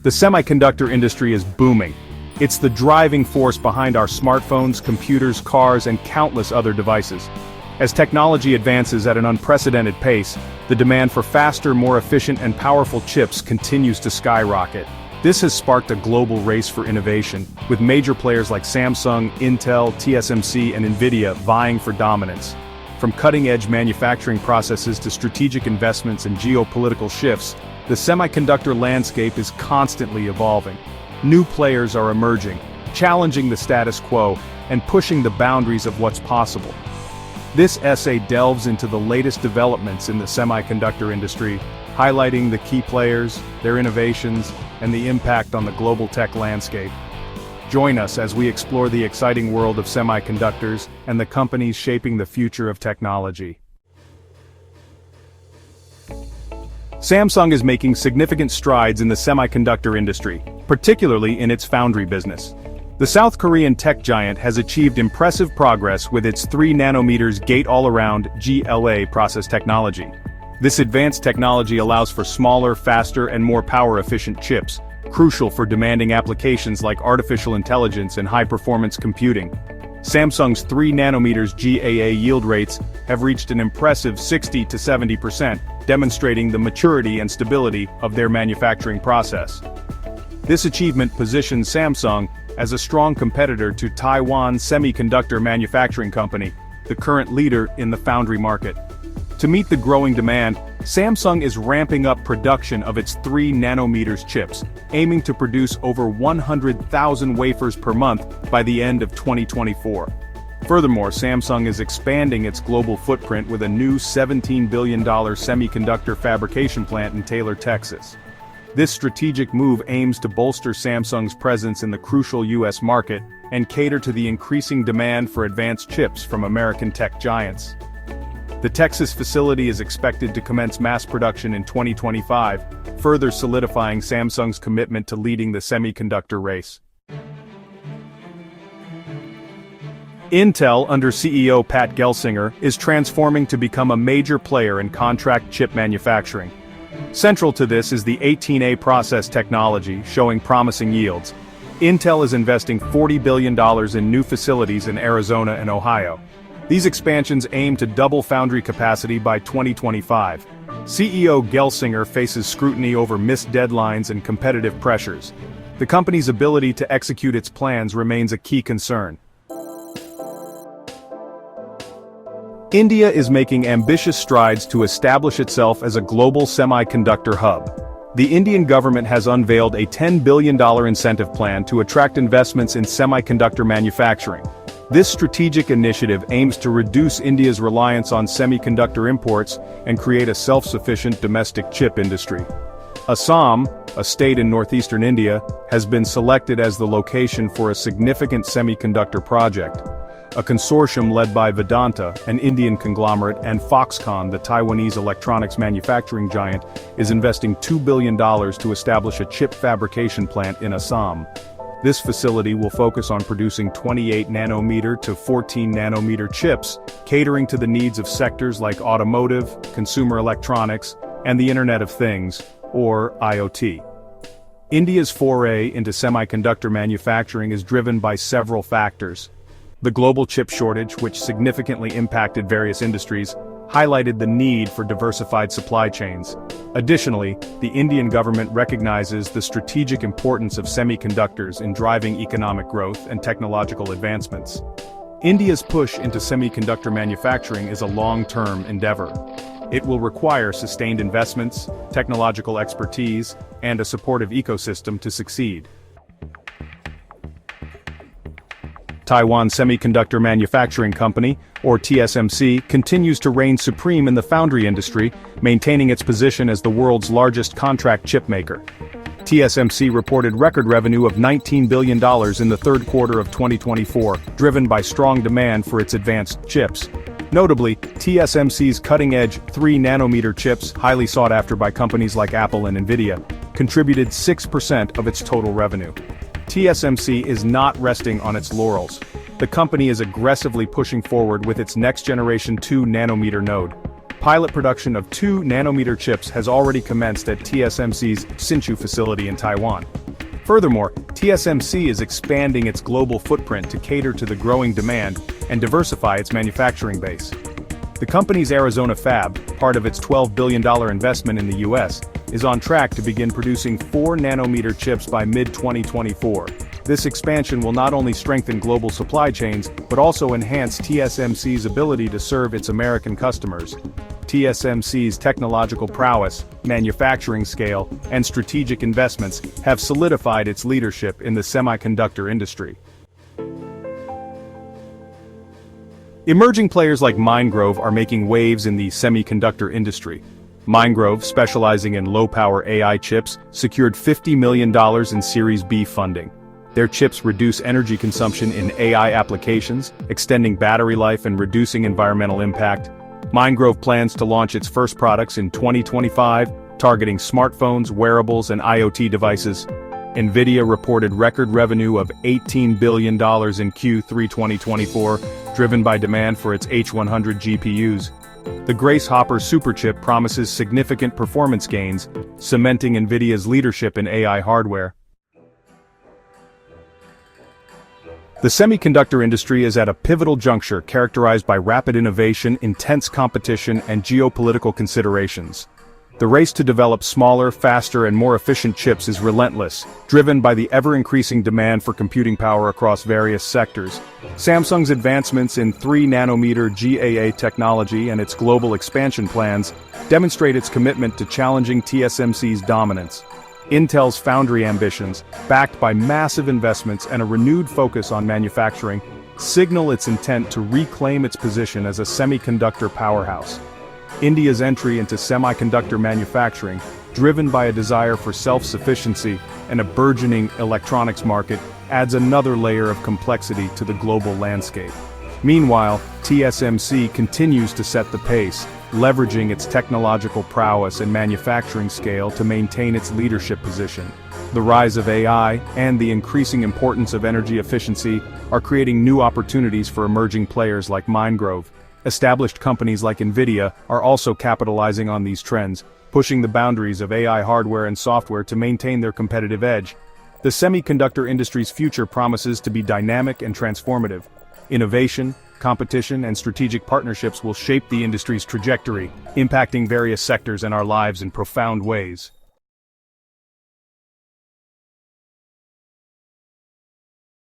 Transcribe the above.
The semiconductor industry is booming. It's the driving force behind our smartphones, computers, cars, and countless other devices. As technology advances at an unprecedented pace, the demand for faster, more efficient, and powerful chips continues to skyrocket. This has sparked a global race for innovation, with major players like Samsung, Intel, TSMC, and NVIDIA vying for dominance. From cutting-edge manufacturing processes to strategic investments and geopolitical shifts, the semiconductor landscape is constantly evolving. New players are emerging, challenging the status quo, and pushing the boundaries of what's possible. This essay delves into the latest developments in the semiconductor industry, highlighting the key players, their innovations, and the impact on the global tech landscape. Join us as we explore the exciting world of semiconductors and the companies shaping the future of technology. Samsung is making significant strides in the semiconductor industry, particularly in its foundry business. The South Korean tech giant has achieved impressive progress with its 3 nanometers gate-all-around (GAA) process technology. This advanced technology allows for smaller, faster, and more power-efficient chips, crucial for demanding applications like artificial intelligence and high-performance computing. Samsung's 3 nanometers GAA yield rates have reached an impressive 60 to 70%, demonstrating the maturity and stability of their manufacturing process. This achievement positions Samsung as a strong competitor to Taiwan Semiconductor Manufacturing Company, the current leader in the foundry market. To meet the growing demand, Samsung is ramping up production of its 3 nanometers chips, aiming to produce over 100,000 wafers per month by the end of 2024. Furthermore, Samsung is expanding its global footprint with a new $17 billion semiconductor fabrication plant in Taylor, Texas. This strategic move aims to bolster Samsung's presence in the crucial U.S. market and cater to the increasing demand for advanced chips from American tech giants. The Texas facility is expected to commence mass production in 2025, further solidifying Samsung's commitment to leading the semiconductor race. Intel, under CEO Pat Gelsinger, is transforming to become a major player in contract chip manufacturing. Central to this is the 18A process technology, showing promising yields. Intel is investing $40 billion in new facilities in Arizona and Ohio. These expansions aim to double foundry capacity by 2025. CEO Gelsinger faces scrutiny over missed deadlines and competitive pressures. The company's ability to execute its plans remains a key concern. India is making ambitious strides to establish itself as a global semiconductor hub. The Indian government has unveiled a $10 billion incentive plan to attract investments in semiconductor manufacturing. This strategic initiative aims to reduce India's reliance on semiconductor imports and create a self-sufficient domestic chip industry. Assam, a state in northeastern India, has been selected as the location for a significant semiconductor project. A consortium led by Vedanta, an Indian conglomerate, and Foxconn, the Taiwanese electronics manufacturing giant, is investing $2 billion to establish a chip fabrication plant in Assam. This facility will focus on producing 28 nanometer to 14 nanometer chips, catering to the needs of sectors like automotive, consumer electronics, and the Internet of Things, or IoT. India's foray into semiconductor manufacturing is driven by several factors. The global chip shortage, which significantly impacted various industries, highlighted the need for diversified supply chains. Additionally, the Indian government recognizes the strategic importance of semiconductors in driving economic growth and technological advancements. India's push into semiconductor manufacturing is a long-term endeavor. It will require sustained investments, technological expertise, and a supportive ecosystem to succeed. Taiwan Semiconductor Manufacturing Company, or TSMC, continues to reign supreme in the foundry industry, maintaining its position as the world's largest contract chip maker. TSMC reported record revenue of $19 billion in the third quarter of 2024, driven by strong demand for its advanced chips. Notably, TSMC's cutting-edge 3 nanometer chips, highly sought after by companies like Apple and NVIDIA, contributed 6% of its total revenue. TSMC is not resting on its laurels. The company is aggressively pushing forward with its next-generation 2 nanometer node. pilot production of 2-nanometer chips has already commenced at TSMC's Hsinchu facility in Taiwan. Furthermore, TSMC is expanding its global footprint to cater to the growing demand and diversify its manufacturing base. The company's Arizona fab, part of its $12 billion investment in the U.S., is on track to begin producing 4-nanometer chips by mid-2024. This expansion will not only strengthen global supply chains, but also enhance TSMC's ability to serve its American customers. TSMC's technological prowess, manufacturing scale, and strategic investments have solidified its leadership in the semiconductor industry. Emerging players like Mindgrove are making waves in the semiconductor industry. Mindgrove, specializing in low-power AI chips, secured $50 million in Series B funding. Their chips reduce energy consumption in AI applications, extending battery life and reducing environmental impact. Mindgrove plans to launch its first products in 2025, targeting smartphones, wearables, and IoT devices. NVIDIA reported record revenue of $18 billion in Q3 2024, driven by demand for its H100 GPUs. The Grace Hopper superchip promises significant performance gains, cementing NVIDIA's leadership in AI hardware. The semiconductor industry is at a pivotal juncture characterized by rapid innovation, intense competition, and geopolitical considerations. The race to develop smaller, faster, and more efficient chips is relentless, driven by the ever-increasing demand for computing power across various sectors. Samsung's advancements in 3-nanometer GAA technology and its global expansion plans demonstrate its commitment to challenging TSMC's dominance. Intel's foundry ambitions, backed by massive investments and a renewed focus on manufacturing, signal its intent to reclaim its position as a semiconductor powerhouse. India's entry into semiconductor manufacturing, driven by a desire for self-sufficiency and a burgeoning electronics market, adds another layer of complexity to the global landscape. Meanwhile, TSMC continues to set the pace, leveraging its technological prowess and manufacturing scale to maintain its leadership position. The rise of AI and the increasing importance of energy efficiency are creating new opportunities for emerging players like Mindgrove. Established companies like NVIDIA are also capitalizing on these trends, pushing the boundaries of AI hardware and software to maintain their competitive edge. The semiconductor industry's future promises to be dynamic and transformative. Innovation, competition, and strategic partnerships will shape the industry's trajectory, impacting various sectors and our lives in profound ways.